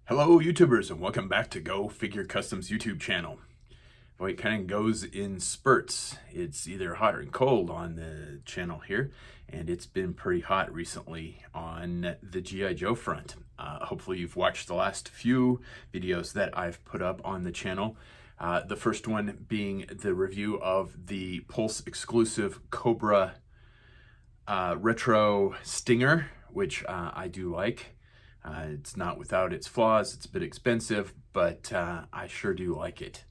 Hello YouTubers and welcome back to Go Figure Customs YouTube channel. Well, it kind of goes in spurts. It's either hot or cold on the channel here, and it's been pretty hot recently on the G.I. Joe front. Hopefully you've watched the last few videos that I've put up on the channel. The first one being the review of the Pulse exclusive Cobra Retro Stinger, which I do like. It's not without its flaws. It's a bit expensive, but I sure do like it.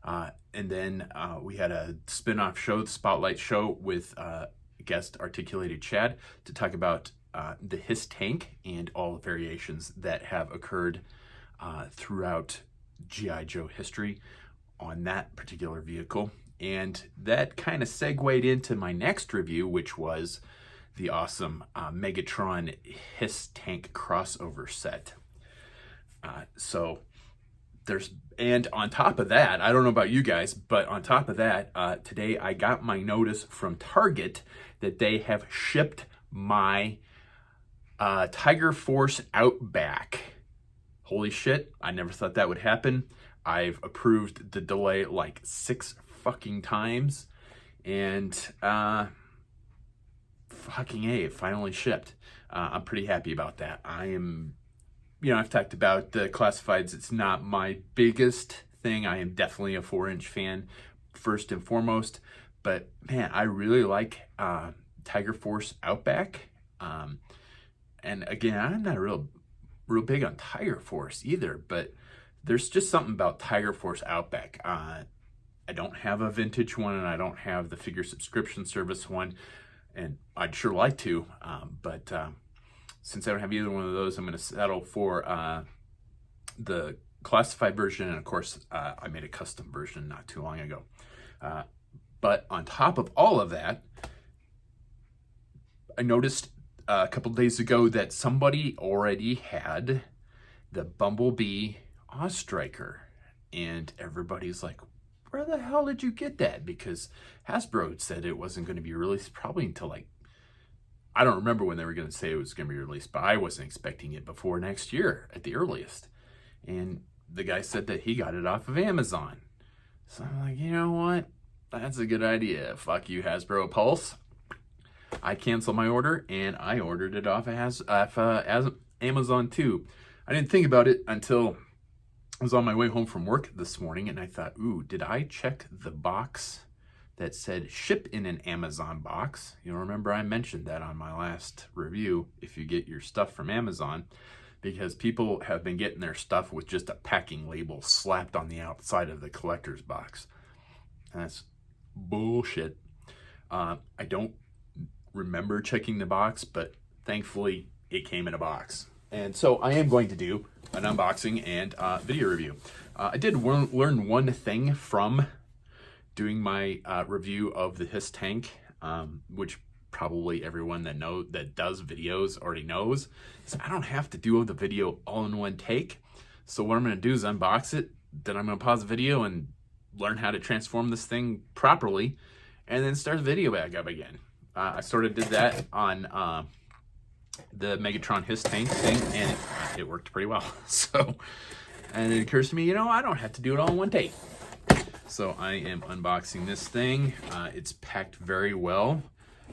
And then we had a spin-off show, the Spotlight Show, with guest Articulated Chad to talk about the HISS tank and all the variations that have occurred throughout G.I. Joe history on that particular vehicle. And that kind of segued into my next review, which was the awesome Megatron HISS tank crossover set. And on top of that, I don't know about you guys, but on top of that, today I got my notice from Target that they have shipped my Tiger Force Outback. Holy shit, I never thought that would happen. I've approved the delay like 6 fucking times, and fucking A, it finally shipped. I'm pretty happy about that. I've talked about the classifieds. It's not my biggest thing. I am definitely a 4-inch fan, first and foremost. But man, I really like Tiger Force Outback. And again, I'm not real big on Tiger Force either, but there's just something about Tiger Force Outback. I don't have a vintage one, and I don't have the figure subscription service one. And I'd sure like to, but since I don't have either one of those, I'm going to settle for the classified version. And of course, I made a custom version not too long ago. But on top of all of that, I noticed a couple days ago that somebody already had the Bumblebee Striker, and everybody's like, where the hell did you get that? Because Hasbro said it wasn't going to be released probably until I don't remember when they were going to say it was going to be released, but I wasn't expecting it before next year at the earliest. And the guy said that he got it off of Amazon. So I'm like, you know what? That's a good idea. Fuck you, Hasbro Pulse. I canceled my order, and I ordered it off of Amazon too. I didn't think about it until I was on my way home from work this morning, and I thought, ooh, did I check the box that said ship in an Amazon box? You know, remember I mentioned that on my last review, if you get your stuff from Amazon, because people have been getting their stuff with just a packing label slapped on the outside of the collector's box. And that's bullshit. I don't remember checking the box, but thankfully it came in a box. And so I am going to do an unboxing and video review. I did learn one thing from doing my review of the HISS tank, which probably everyone that does videos already knows, is I don't have to do the video all in one take. So what I'm going to do is unbox it, then I'm going to pause the video and learn how to transform this thing properly, and then start the video back up again. I sort of did that on the Megatron HISS tank thing, and it worked pretty well. And it occurs to me, I don't have to do it all in one take. So I am unboxing this thing. It's packed very well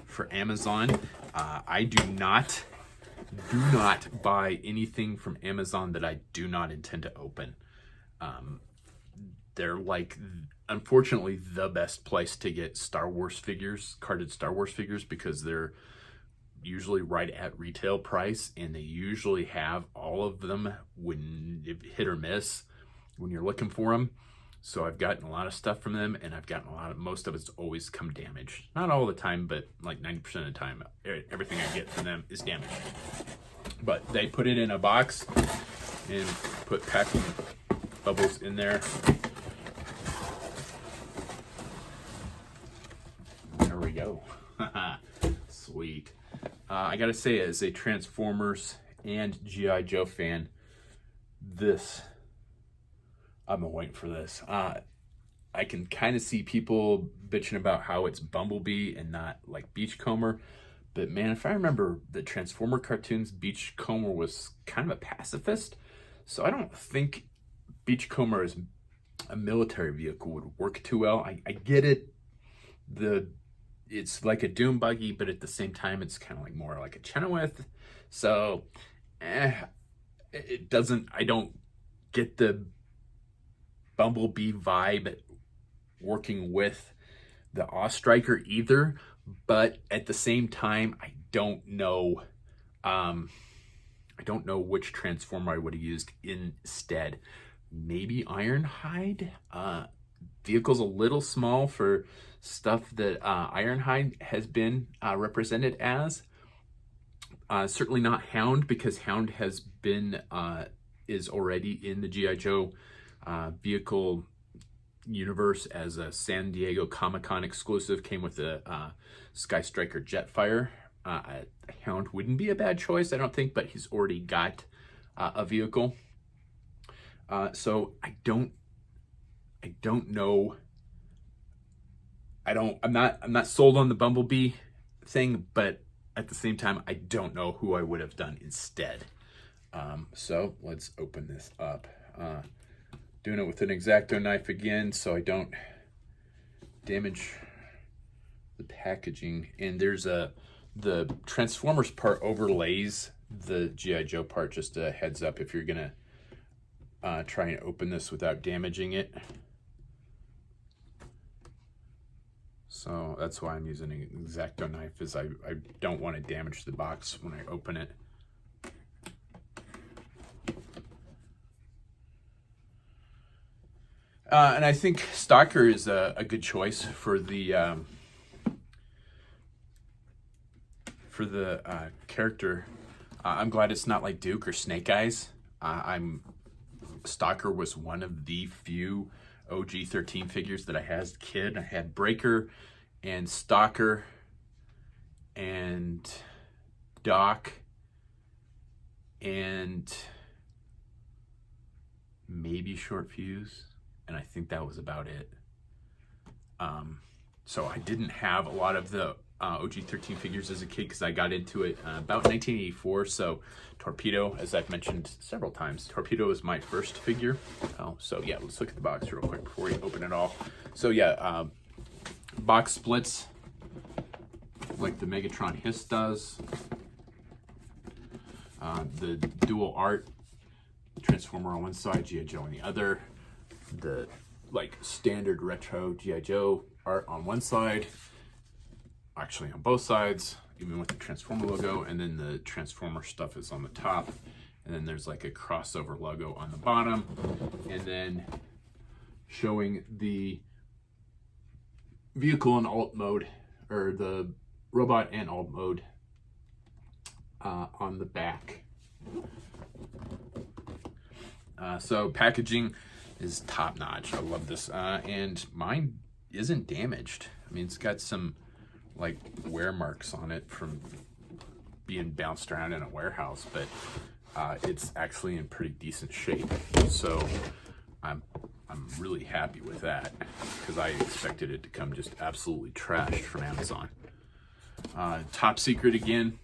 for Amazon. I do not buy anything from Amazon that I do not intend to open. They're unfortunately, the best place to get Star Wars figures, carded Star Wars figures, because they're usually right at retail price, and they usually have all of them when hit or miss when you're looking for them. So I've gotten a lot of stuff from them, and I've gotten most of it's always come damaged. Not all the time, but like 90% of the time, everything I get from them is damaged. But they put it in a box and put packing bubbles in there. There we go. Sweet. I gotta say, as a Transformers and G.I. Joe fan, I've been waiting for this. I can kind of see people bitching about how it's Bumblebee and not like Beachcomber, but man, if I remember the Transformer cartoons, Beachcomber was kind of a pacifist. So I don't think Beachcomber as a military vehicle would work too well. I get it. It's like a dune buggy, but at the same time, it's kind of like more like a Chenoweth. So it doesn't, I don't get the Bumblebee vibe working with the Striker either. But at the same time, I don't know which transformer I would have used instead. Maybe Ironhide. Vehicle's a little small for stuff that Ironhide has been represented as. Certainly not Hound, because Hound has been is already in the G.I. Joe vehicle universe as a San Diego Comic-Con exclusive. Came with the Sky Striker Jetfire. Hound wouldn't be a bad choice, I don't think, but he's already got a vehicle. So I don't know. I'm not sold on the Bumblebee thing, but at the same time, I don't know who I would have done instead. So let's open this up. Doing it with an X-Acto knife again, so I don't damage the packaging. And there's the Transformers part overlays the G.I. Joe part. Just a heads up if you're gonna try and open this without damaging it. So that's why I'm using an X-Acto knife, is I don't want to damage the box when I open it. And I think Stalker is a good choice for the character. I'm glad it's not like Duke or Snake Eyes. Stalker was one of the few OG 13 figures that I had as a kid. I had Breaker and Stalker and Doc and maybe Short Fuse, and I think that was about it. So I didn't have a lot of the OG 13 figures as a kid because I got into it about 1984. So Torpedo, as I've mentioned several times, Torpedo is my first figure. So yeah, let's look at the box real quick before we open it all. So yeah, box splits like the Megatron Hiss does. The dual art, Transformer on one side, G.I. Joe on the other. The like standard retro G.I. Joe art on one side, actually on both sides, even with the Transformer logo, and then the Transformer stuff is on the top, and then there's like a crossover logo on the bottom, and then showing the vehicle in alt mode, or the robot and alt mode on the back. So packaging is top notch. I love this, and mine isn't damaged. I mean, it's got some like wear marks on it from being bounced around in a warehouse, but it's actually in pretty decent shape. So I'm really happy with that, because I expected it to come just absolutely trashed from Amazon. Top secret again,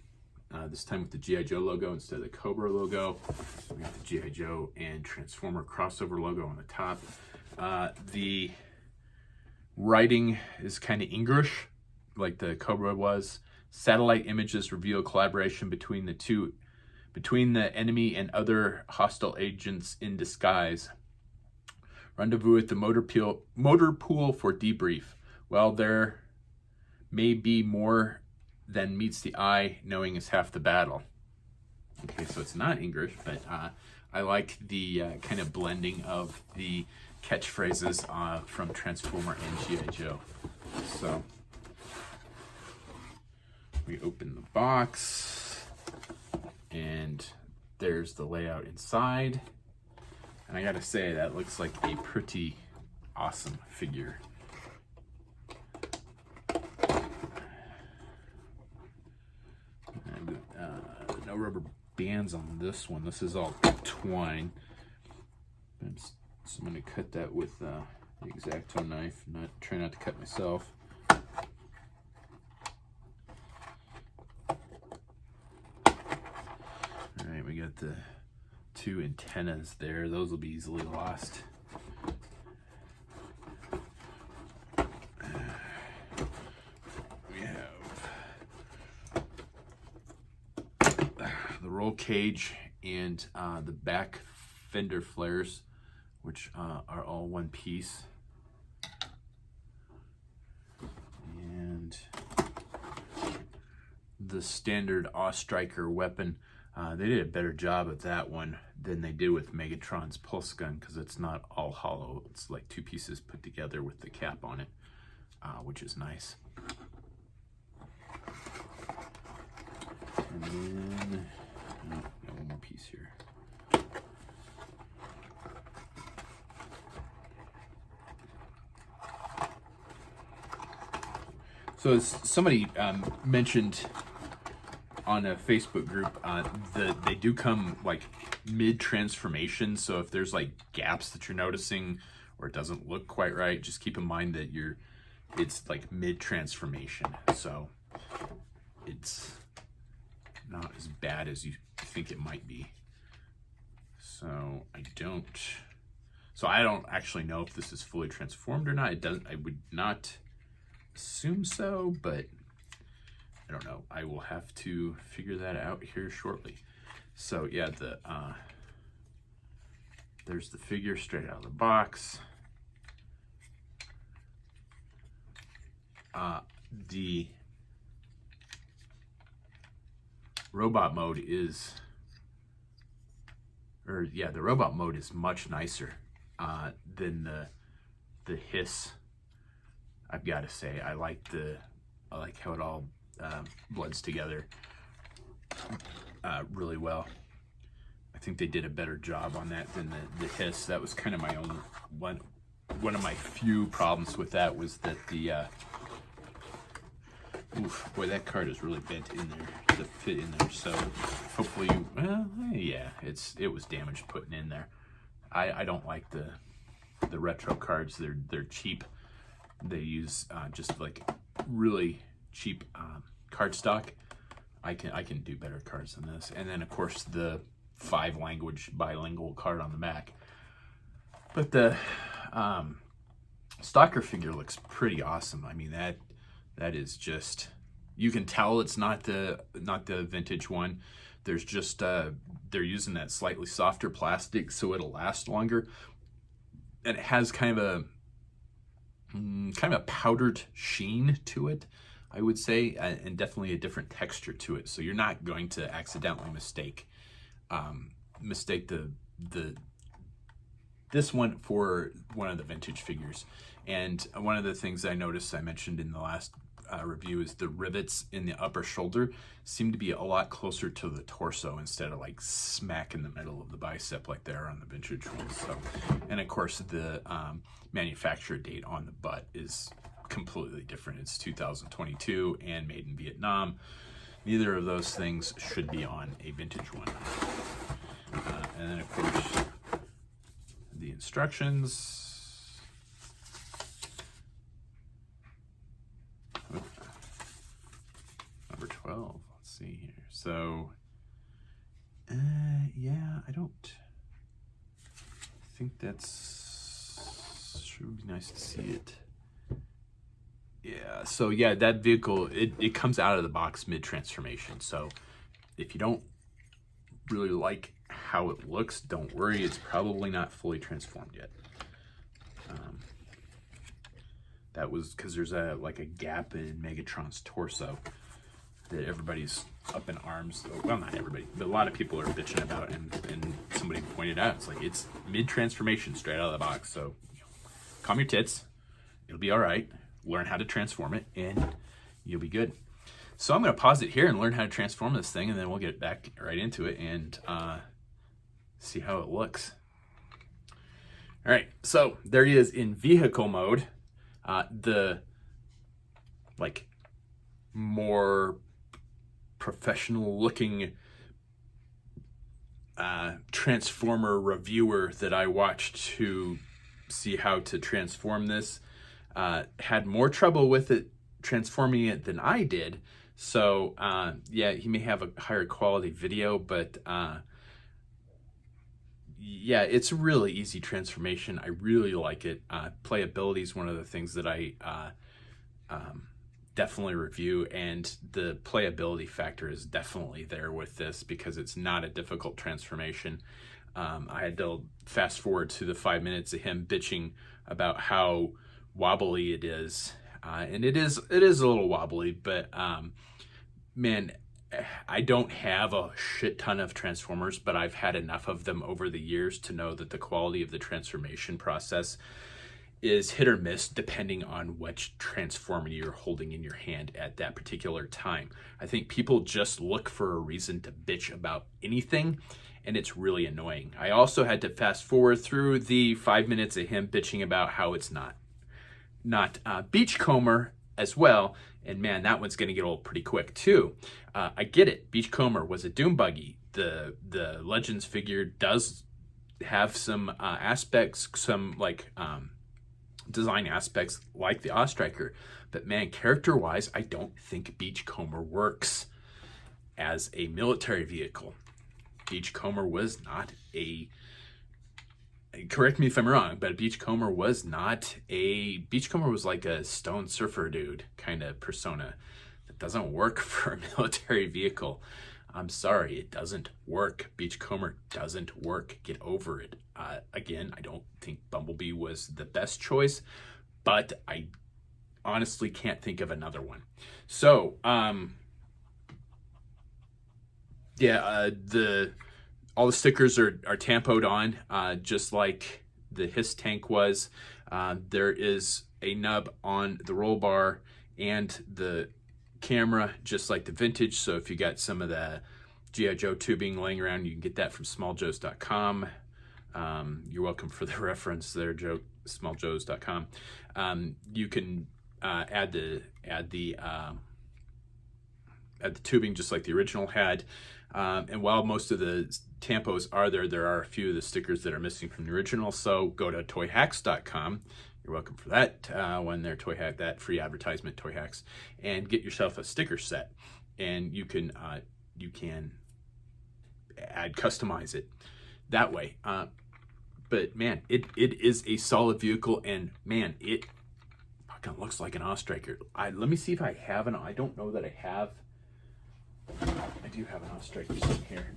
this time with the G.I. Joe logo instead of the Cobra logo. We got the G.I. Joe and Transformer crossover logo on the top. The writing is kind of English, like the Cobra was. Satellite images reveal collaboration between the enemy and other hostile agents in disguise. Rendezvous at the motor pool for debrief. Well, there may be more than meets the eye. Knowing is half the battle. Okay, so it's not English, but I like the kind of blending of the catchphrases from Transformer and G.I. Joe. So we open the box, and there's the layout inside. And I gotta say, that looks like a pretty awesome figure. And, no rubber bands on this one. This is all twine. So I'm gonna cut that with the X-Acto knife. Try not to cut myself. All right, we got the 2 antennas there. Those will be easily lost. We have the roll cage and the back fender flares, which are all one piece. And the standard Striker weapon. They did a better job of that one than they did with Megatron's pulse gun, because it's not all hollow. It's like 2 pieces put together with the cap on it, which is nice. And then, got one more piece here. So as somebody mentioned on a Facebook group, they do come like mid-transformation. So if there's like gaps that you're noticing or it doesn't look quite right, just keep in mind that it's like mid-transformation. So it's not as bad as you think it might be. So I don't actually know if this is fully transformed or not. I would not assume so, but I don't know. I will have to figure that out here shortly. So yeah, there's the figure straight out of the box. The robot mode is, the robot mode is much nicer than the hiss. I've got to say, I like how it all blends together really well. I think they did a better job on that than the hiss. That was kind of my own one of my few problems with that, was that the boy, that card is really bent in there to fit in there. So hopefully, it was damaged putting in there. I don't like the retro cards. They're cheap. They use just like really cheap cardstock. I can do better cards than this. And then of course the 5-language bilingual card on the back. But the Stalker figure looks pretty awesome. I mean, that is just, you can tell it's not the vintage one. There's just they're using that slightly softer plastic so it'll last longer. And it has kind of a powdered sheen to it, I would say, and definitely a different texture to it. So you're not going to accidentally mistake this one for one of the vintage figures. And one of the things I noticed, I mentioned in the last review, is the rivets in the upper shoulder seem to be a lot closer to the torso instead of like smack in the middle of the bicep like they are on the vintage ones. So, and of course the manufacturer date on the butt is completely different. It's 2022 and made in Vietnam. Neither of those things should be on a vintage one. And then of course the instructions. Number 12, let's see here. So, yeah, I don't think should be nice to see it. Yeah, so yeah, that vehicle, it comes out of the box mid-transformation. So if you don't really like how it looks, don't worry, it's probably not fully transformed yet. That was because there's a gap in Megatron's torso that everybody's up in arms. Well, not everybody, but a lot of people are bitching about, and somebody pointed out, it's like, it's mid-transformation straight out of the box. So calm your tits, it'll be all right. Learn how to transform it and you'll be good. So I'm going to pause it here and learn how to transform this thing, and then we'll get back right into it and see how it looks. All right, so there he is in vehicle mode. The more professional looking transformer reviewer that I watched to see how to transform this had more trouble with it transforming it than I did. So yeah, he may have a higher quality video, but yeah, it's a really easy transformation. I really like it. Playability is one of the things that I definitely review, and the playability factor is definitely there with this because it's not a difficult transformation. I had to fast forward to the 5 minutes of him bitching about how wobbly it is, and it is a little wobbly, but man, I don't have a shit ton of transformers, but I've had enough of them over the years to know that the quality of the transformation process is hit or miss depending on which transformer you're holding in your hand at that particular time. I think people just look for a reason to bitch about anything, and it's really annoying. I also had to fast forward through the 5 minutes of him bitching about how it's not Beachcomber as well, and man, that one's gonna get old pretty quick too. I get it, Beachcomber was a Doom buggy. The Legends figure does have some aspects, some like design aspects like the Ostriker, but man, character-wise, I don't think Beachcomber works as a military vehicle. Beachcomber was not a, correct me if I'm wrong, but Beachcomber was like a stone surfer dude kind of persona. That doesn't work for a military vehicle. I'm sorry, it doesn't work. Beachcomber doesn't work. Get over it. Again, I don't think Bumblebee was the best choice, but I honestly can't think of another one. So, yeah, all the stickers are tampoed on, just like the Hiss tank was. There is a nub on the roll bar and the camera, just like the vintage. So if you got some of the G.I. Joe tubing laying around, you can get that from smalljoes.com. You're welcome for the reference there, Joe, smalljoes.com. You can add the tubing just like the original had. And while most of the tampos are there, there are a few of the stickers that are missing from the original. So go to toyhacks.com. You're welcome for that when they're Toy Hack, that free advertisement, Toy Hacks, and get yourself a sticker set. And you can customize it that way. But man, it is a solid vehicle, and man, it fucking looks like an Ostriker. Let me see if I have an. I don't know that I have. I do have an Ostriker sitting here.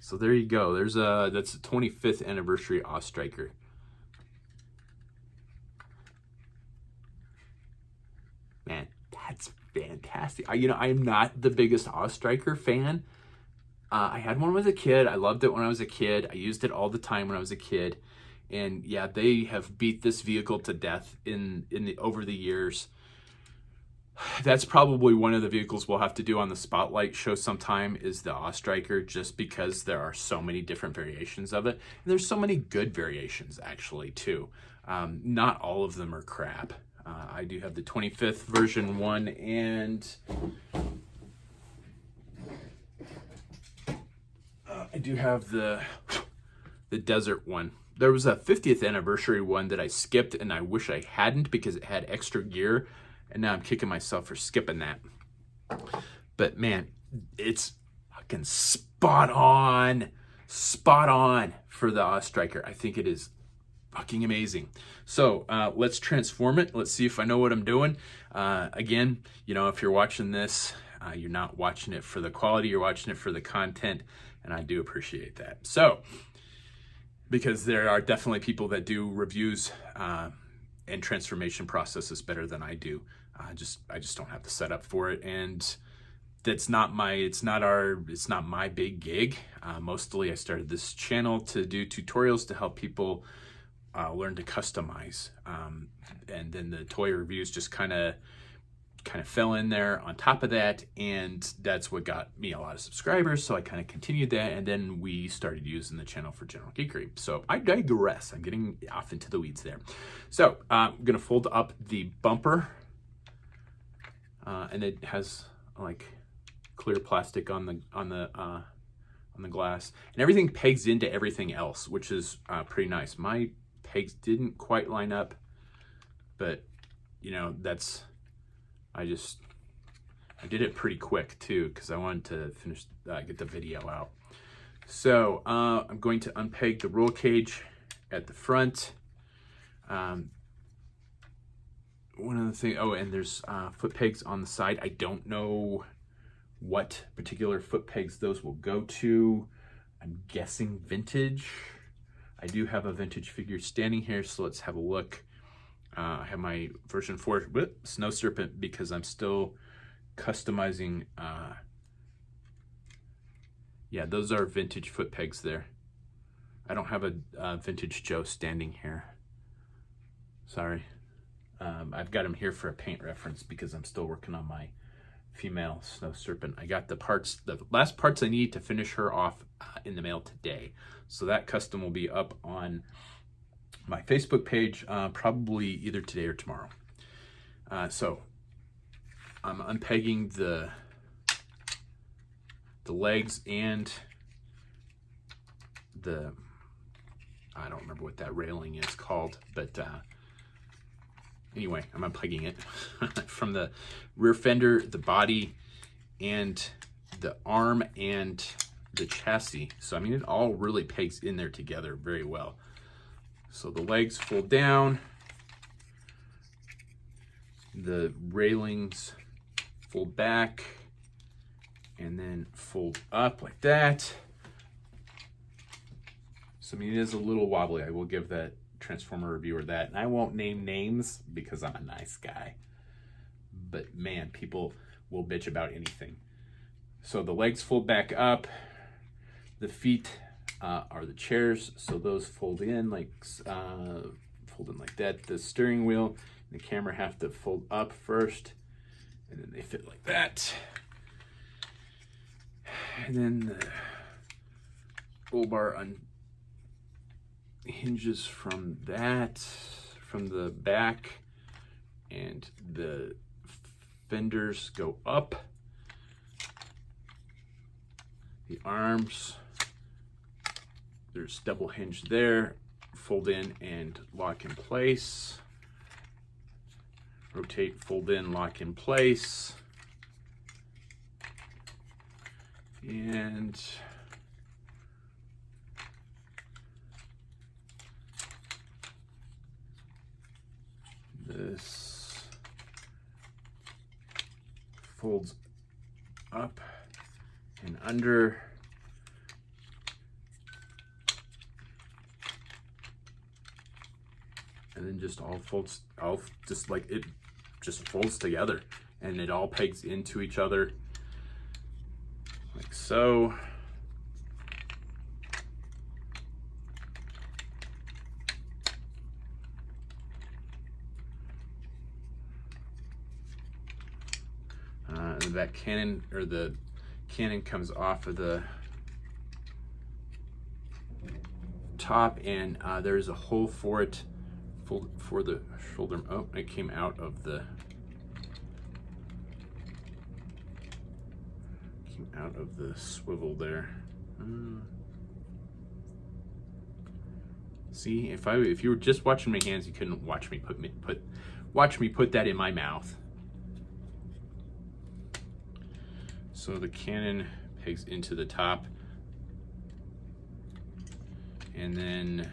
So there you go. That's the 25th anniversary Ostriker. Man, that's fantastic. I am not the biggest Ostriker fan. I had one when I was a kid. I loved it when I was a kid. I used it all the time when I was a kid. And yeah, they have beat this vehicle to death over the years. That's probably one of the vehicles we'll have to do on the Spotlight show sometime, is the Ostriker, just because there are so many different variations of it. And there's so many good variations, actually, too. Not all of them are crap. I do have the 25th version one, and I do have the desert one. There was a 50th anniversary one that I skipped, and I wish I hadn't because it had extra gear. And now I'm kicking myself for skipping that. But man, it's fucking spot on for the Ostriker. I think it is fucking amazing. So let's transform it. Let's see if I know what I'm doing. Again, if you're watching this, you're not watching it for the quality, you're watching it for the content, and I do appreciate that. So, because there are definitely people that do reviews and transformation processes better than I do. I just don't have the setup for it, and it's not my big gig. Mostly I started this channel to do tutorials to help people learn to customize, and then the toy reviews just kind of fell in there on top of that, and that's what got me a lot of subscribers. So I kind of continued that, and then we started using the channel for general geekery. So I digress. I'm getting off into the weeds there. So I'm gonna fold up the bumper, and it has like clear plastic on the glass, and everything pegs into everything else, which is pretty nice. My pegs didn't quite line up, but I did it pretty quick too because I wanted to finish, get the video out. So I'm going to unpeg the roll cage at the front. One other thing, oh, and there's foot pegs on the side. I don't know what particular foot pegs those will go to. I'm guessing vintage. I do have a vintage figure standing here, so let's have a look. I have my version 4 Snow Serpent because I'm still customizing. Yeah, those are vintage foot pegs there. I don't have a vintage Joe standing here. Sorry. I've got him here for a paint reference because I'm still working on my female Snow Serpent. I got the last parts I need to finish her off in the mail today. So that custom will be up on my Facebook page probably either today or tomorrow. So I'm unpegging the legs and I don't remember what that railing is called, but anyway, I'm unplugging it from the rear fender, the body, and the arm and the chassis. So I mean, it all really pegs in there together very well. So the legs fold down, the railings fold back, and then fold up like that. So I mean, it is a little wobbly. I will give that Transformer reviewer that, and I won't name names because I'm a nice guy, but man, people will bitch about anything. So the legs fold back up, the feet are the chairs, so those fold in like that. The steering wheel and the camera have to fold up first, and then they fit like that, and then the roll bar hinges from the back, and the fenders go up. The arms, there's double hinge there, fold in and lock in place. Rotate, fold in, lock in place. And this folds up and under. And then just folds together, and it all pegs into each other like so. That cannon, or the cannon, comes off of the top, and there's a hole for it for the shoulder. Oh, it came out of the swivel there. See, if you were just watching my hands, you couldn't watch me put that in my mouth. So the cannon pegs into the top, and then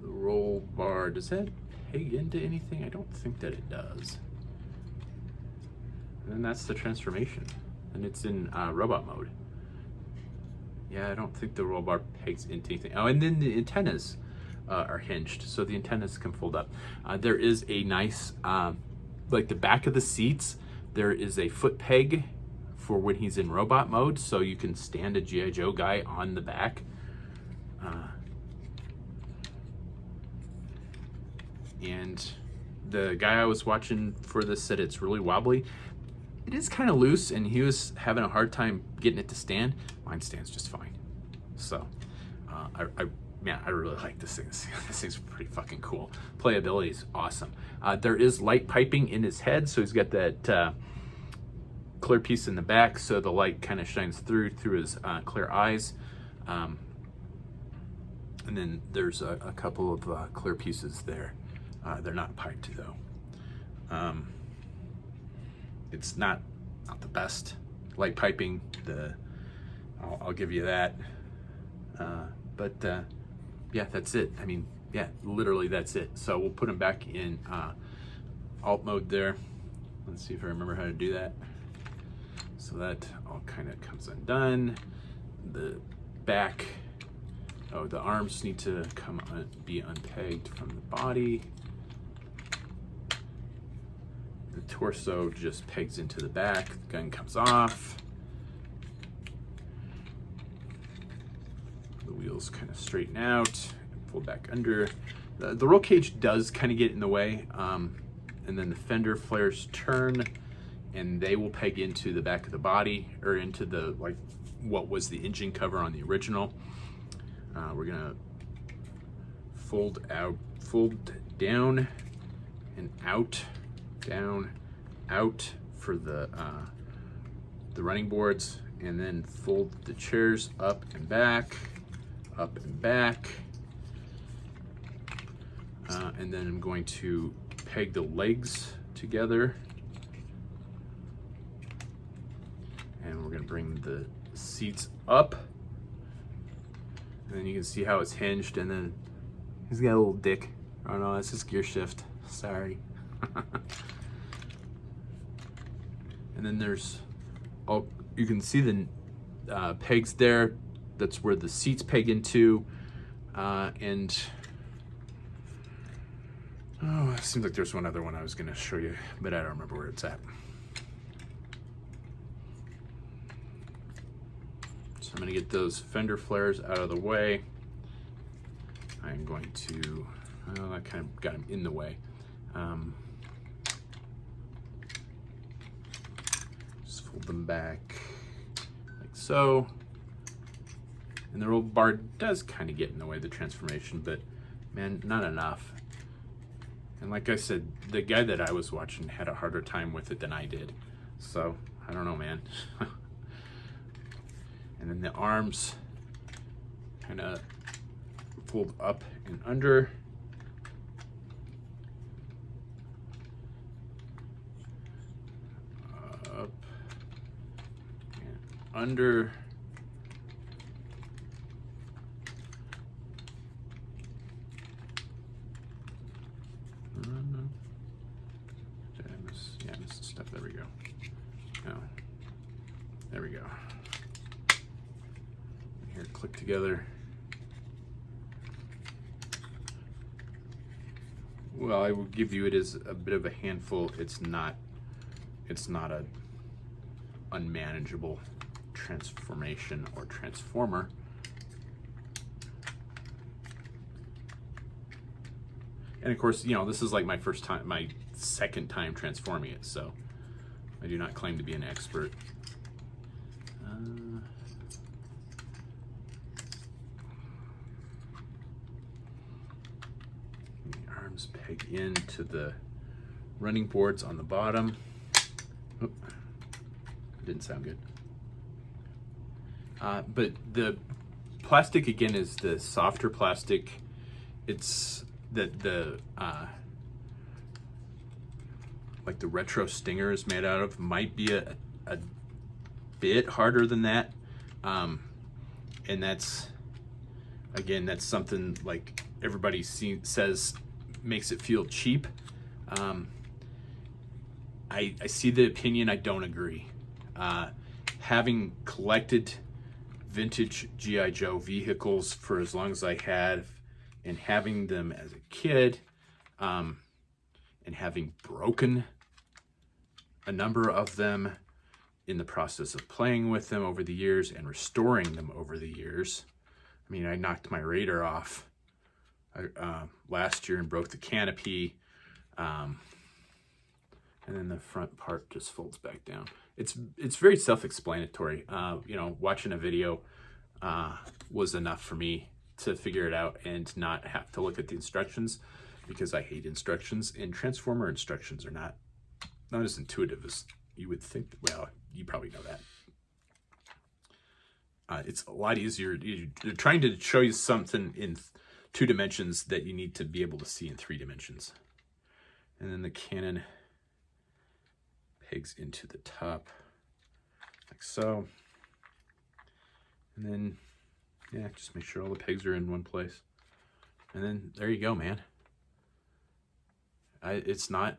the roll bar, does that peg into anything? I don't think that it does. And then that's the transformation, and it's in robot mode. Yeah, I don't think the roll bar pegs into anything. Oh, and then the antennas are hinged, so the antennas can fold up. There is a nice, like the back of the seats, there is a foot peg for when he's in robot mode, so you can stand a G.I. Joe guy on the back. And the guy I was watching for this said it's really wobbly. It is kind of loose, and he was having a hard time getting it to stand. Mine stands just fine. So, I really like this thing. This thing's pretty fucking cool. Playability is awesome. There is light piping in his head, so he's got that clear piece in the back, so the light kind of shines through his clear eyes. And then there's a couple of clear pieces there. They're not piped though. It's not not the best. Light piping, I'll give you that. But yeah, that's it. I mean, yeah, literally that's it. So we'll put them back in alt mode there. Let's see if I remember how to do that. So that all kind of comes undone. The back, oh, the arms need to be unpegged from the body. The torso just pegs into the back. The gun comes off. The wheels kind of straighten out and pull back under. The roll cage does kind of get in the way. And then the fender flares turn and they will peg into the back of the body, or into the, like, what was the engine cover on the original. We're gonna fold down and out, down, out for the running boards, and then fold the chairs up and back, up and back. And then I'm going to peg the legs together. And we're gonna bring the seats up. And then you can see how it's hinged, and then he's got a little dick. Oh no, that's his gear shift, sorry. And then there's, you can see the pegs there. That's where the seats peg into. And oh, it seems like there's one other one I was gonna show you, but I don't remember where it's at. So I'm gonna get those fender flares out of the way. I'm going to, oh, I kind of got them in the way. Just fold them back like so. And the roll bar does kind of get in the way of the transformation, but man, not enough. And like I said, the guy that I was watching had a harder time with it than I did. So, I don't know, man. And then the arms kind of fold up and under. Up and under. Yeah, I missed the step. There we go. Oh, there we go. Here, click together. Well, I will give you it as a bit of a handful. It's not a unmanageable transformation or transformer. And of course, you know, this is like my second time transforming it, so I do not claim to be an expert. The arms peg into the running boards on the bottom. Oop, didn't sound good. But the plastic, again, is the softer plastic. It's the like the retro Stinger is made out of might be a bit harder than that, and that's, again, that's something like everybody says makes it feel cheap. I see the opinion. I don't agree. Having collected vintage G.I. Joe vehicles for as long as I have, and having them as a kid, and having broken a number of them in the process of playing with them over the years and restoring them over the years. I mean, I knocked my Raider off last year and broke the canopy, and then the front part just folds back down. It's very self-explanatory. You know, watching a video was enough for me to figure it out and not have to look at the instructions, because I hate instructions, and Transformer instructions are not as intuitive as you would think. Well, you probably know that. It's a lot easier. They're trying to show you something in 2 dimensions that you need to be able to see in 3 dimensions. And then the cannon pegs into the top. like so. And then, yeah, just make sure all the pegs are in one place. And then there you go, man. It's not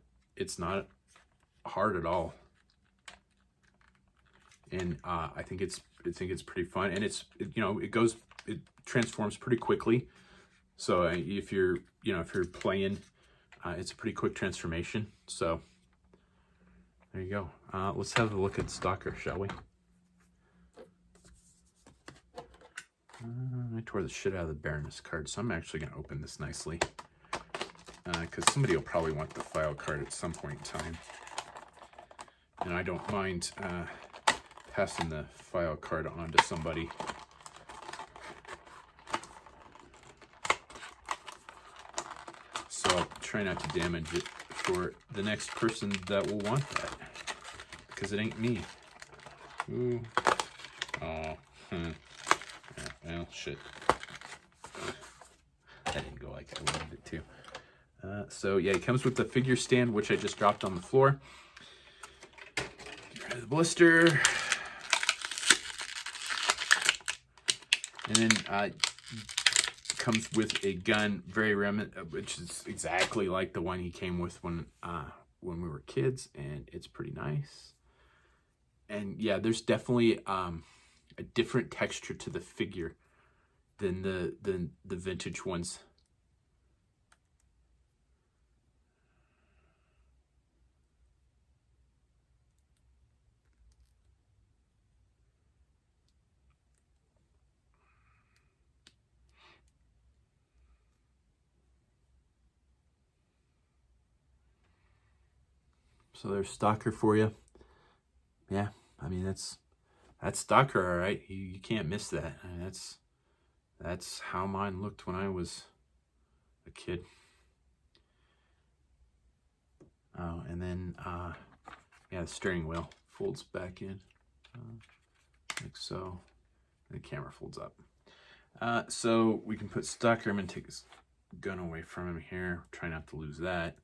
hard at all. And I think it's pretty fun, and it transforms pretty quickly. So if you're playing, it's a pretty quick transformation. So there you go. Let's have a look at Stalker, shall we? I tore the shit out of the Baroness card, so I'm actually going to open this nicely. Because somebody will probably want the file card at some point in time. And I don't mind passing the file card on to somebody. So I'll try not to damage it for the next person that will want that. Because it ain't me. Ooh. Oh. Yeah, well, shit. That didn't go like I wanted it to. So yeah, it comes with the figure stand, which I just dropped on the floor. Get rid of the blister. And then comes with a gun, which is exactly like the one he came with when we were kids, and it's pretty nice. And yeah, there's definitely a different texture to the figure than the vintage ones. So there's Stalker for you. Yeah, I mean that's Stalker, all right. You can't miss that. I mean, that's how mine looked when I was a kid. Oh, and then yeah, the steering wheel folds back in like so. The camera folds up. So we can put Stalker. I'm gonna take his gun away from him here. Try not to lose that.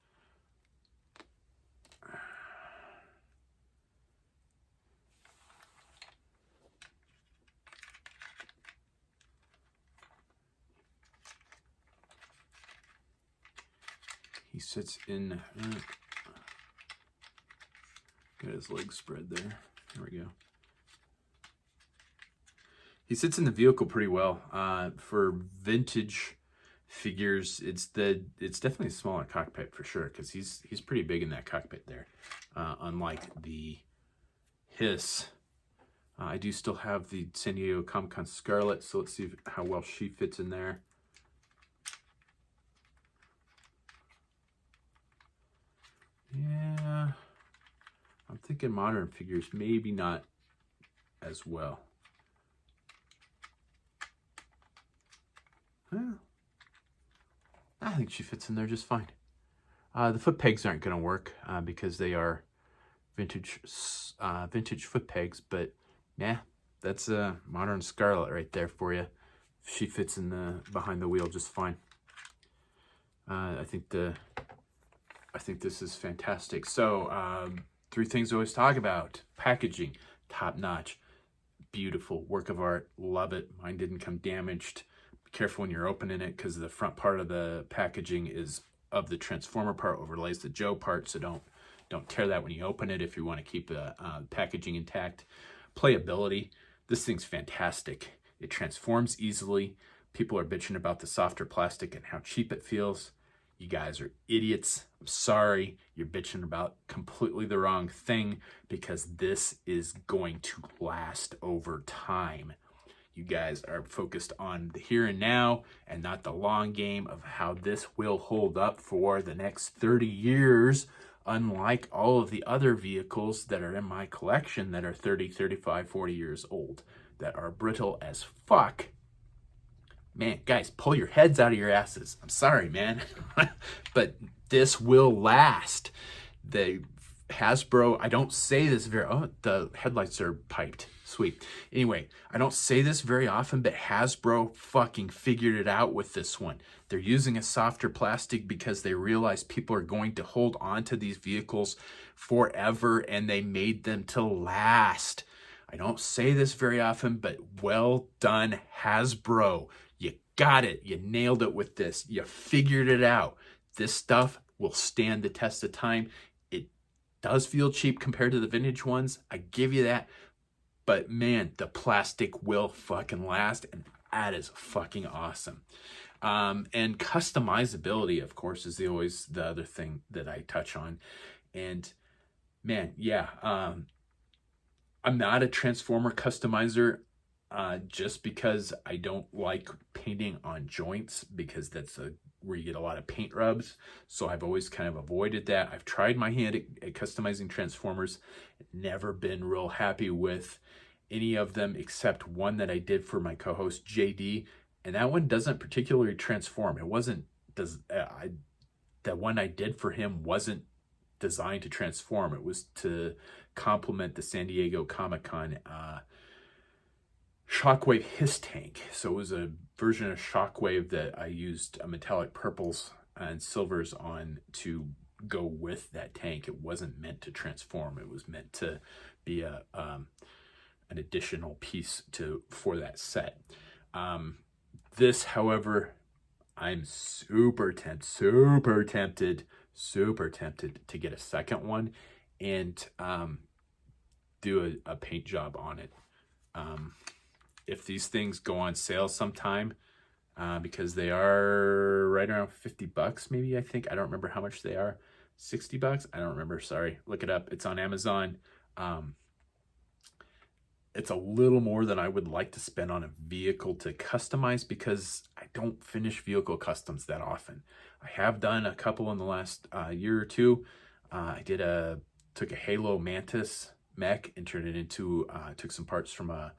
He sits in, got his legs spread there. There we go. He sits in the vehicle pretty well. For vintage figures, it's definitely a smaller cockpit for sure, because he's pretty big in that cockpit there. Unlike the Hiss. I do still have the San Diego Comic-Con Scarlet, so let's see how well she fits in there. Yeah, I'm thinking modern figures, maybe not as well. Yeah, I think she fits in there just fine. The foot pegs aren't going to work because they are vintage foot pegs, but yeah, that's a modern Scarlet right there for you. She fits in the behind the wheel just fine. I think this is fantastic. So 3 things I always talk about: packaging, top notch, beautiful work of art, love it. Mine didn't come damaged. Be careful when you're opening it, because the front part of the packaging is of the Transformer part overlays the Joe part, so don't tear that when you open it if you want to keep the packaging intact. Playability, this thing's fantastic. It transforms easily. People are bitching about the softer plastic and how cheap it feels. You guys are idiots. I'm sorry. You're bitching about completely the wrong thing, because this is going to last over time. You guys are focused on the here and now and not the long game of how this will hold up for the next 30 years, unlike all of the other vehicles that are in my collection that are 30, 35, 40 years old, that are brittle as fuck. Man, guys, pull your heads out of your asses. I'm sorry, man. But this will last. The Hasbro, I don't say this very, oh, the headlights are piped. Sweet. Anyway, I don't say this very often, but Hasbro fucking figured it out with this one. They're using a softer plastic because they realize people are going to hold on to these vehicles forever, and they made them to last. I don't say this very often, but well done, Hasbro. You got it. You nailed it with this. You figured it out. This stuff will stand the test of time. It does feel cheap compared to the vintage ones. I give you that. But man, the plastic will fucking last, and that is fucking awesome. And customizability, of course, is always the other thing that I touch on. And man, yeah, I'm not a Transformer customizer just because I don't like painting on joints, because that's where you get a lot of paint rubs. So I've always kind of avoided that. I've tried my hand at customizing Transformers, never been real happy with any of them except one that I did for my co-host JD, and that one doesn't particularly transform. It wasn't the one I did for him wasn't designed to transform. It was to complement the San Diego Comic-Con Shockwave Hiss tank. So it was a version of Shockwave that I used metallic purples and silvers on to go with that tank. It wasn't meant to transform. It was meant to be an additional piece for that set. This, however, I'm super tempted to get a second one and do a paint job on it. If these things go on sale sometime, because they are right around $50 maybe, I think. I don't remember how much they are. $60? I don't remember, sorry. Look it up. It's on Amazon. It's a little more than I would like to spend on a vehicle to customize, because I don't finish vehicle customs that often. I have done a couple in the last year or two. I took a Halo Mantis mech and turned it into, took some parts from a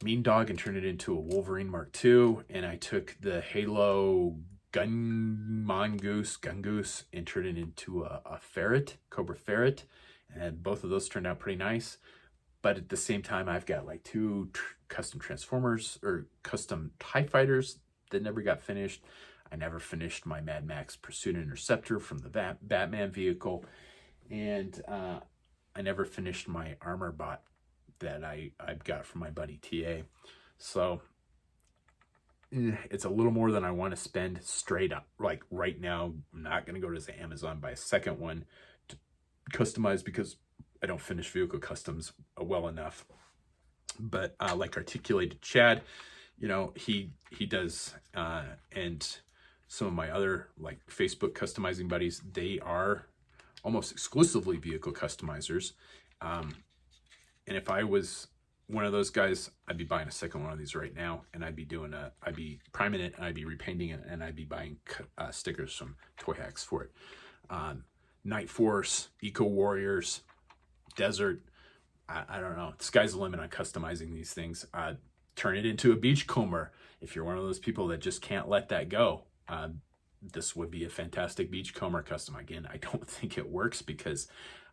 Mean Dog and turned it into a Wolverine Mark II. And I took the Halo Gungoose and turned it into a Ferret, Cobra Ferret. And both of those turned out pretty nice. But at the same time, I've got like two custom Transformers or custom TIE Fighters that never got finished. I never finished my Mad Max Pursuit Interceptor from the Batman vehicle. And I never finished my Armor Bot that I've got from my buddy TA. So it's a little more than I want to spend straight up. Like right now, I'm not going to go to Amazon, buy a second one to customize, because I don't finish vehicle customs well enough. But like Articulated Chad, you know, he does, and some of my other like Facebook customizing buddies, they are almost exclusively vehicle customizers. And if I was one of those guys, I'd be buying a second one of these right now, and I'd be priming it, and I'd be repainting it, and I'd be buying stickers from Toy Hacks for it. Night Force, Eco Warriors, Desert, I don't know. The sky's the limit on customizing these things. Turn it into a beachcomber. If you're one of those people that just can't let that go, this would be a fantastic beachcomber custom. Again, I don't think it works, because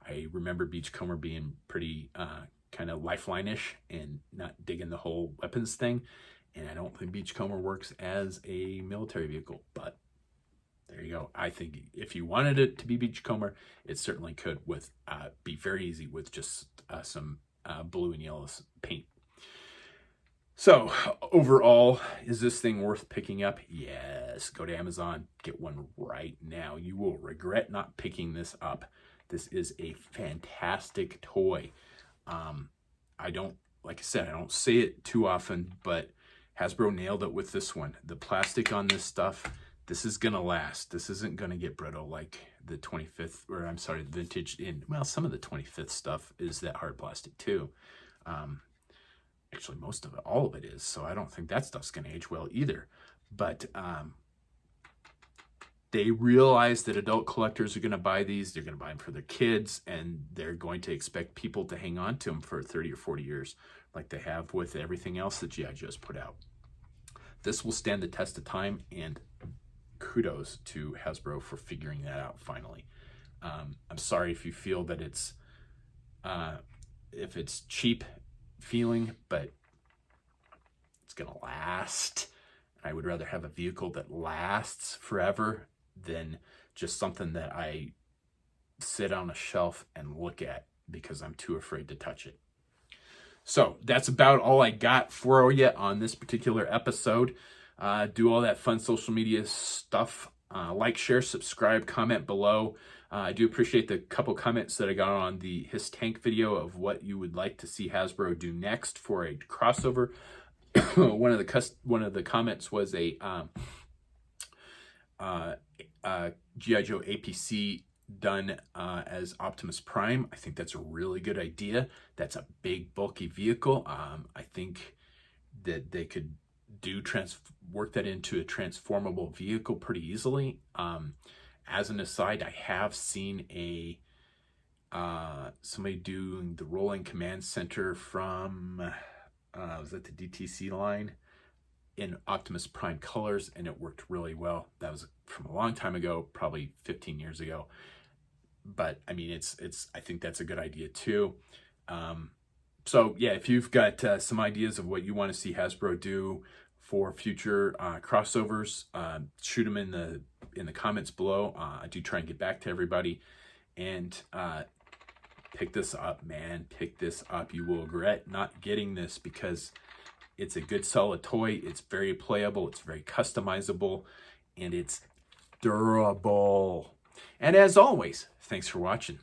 I remember beachcomber being pretty kind of lifeline-ish and not digging the whole weapons thing. And I don't think beachcomber works as a military vehicle, but there you go. I think if you wanted it to be beachcomber, it certainly could be very easy with just some blue and yellow paint. So overall, is this thing worth picking up? Yes. Go to Amazon, get one right now. You will regret not picking this up. This is a fantastic toy. Like I said, I don't say it too often, but Hasbro nailed it with this one. The plastic on this stuff, this is going to last. This isn't going to get brittle like the 25th, or I'm sorry, the vintage. Well, some of the 25th stuff is that hard plastic too. Actually, most of it, all of it is. So I don't think that stuff's going to age well either. But they realize that adult collectors are going to buy these. They're going to buy them for their kids, and they're going to expect people to hang on to them for 30 or 40 years like they have with everything else that G.I. Joe's put out. This will stand the test of time, and kudos to Hasbro for figuring that out finally. I'm sorry if you feel that it's if it's cheap feeling, but it's gonna last. I would rather have a vehicle that lasts forever than just something that I sit on a shelf and look at because I'm too afraid to touch it. So that's about all I got for you on this particular episode. Do all that fun social media stuff. Like, share, subscribe, comment below. I do appreciate the couple comments that I got on the His Tank video of what you would like to see Hasbro do next for a crossover. One of the comments was a G.I. Joe APC done as Optimus Prime. I think that's a really good idea. That's a big, bulky vehicle. I think that they could work that into a transformable vehicle pretty easily. As an aside, I have seen somebody doing the rolling command center from was that the DTC line in Optimus Prime colors, and it worked really well. That was from a long time ago, probably 15 years ago. But I mean, I think that's a good idea too. So yeah, if you've got some ideas of what you want to see Hasbro do for future crossovers, shoot them in the comments below. I do try and get back to everybody, and pick this up, man. Pick this up. You will regret not getting this because it's a good solid toy. It's very playable. It's very customizable, and it's durable. And as always, thanks for watching.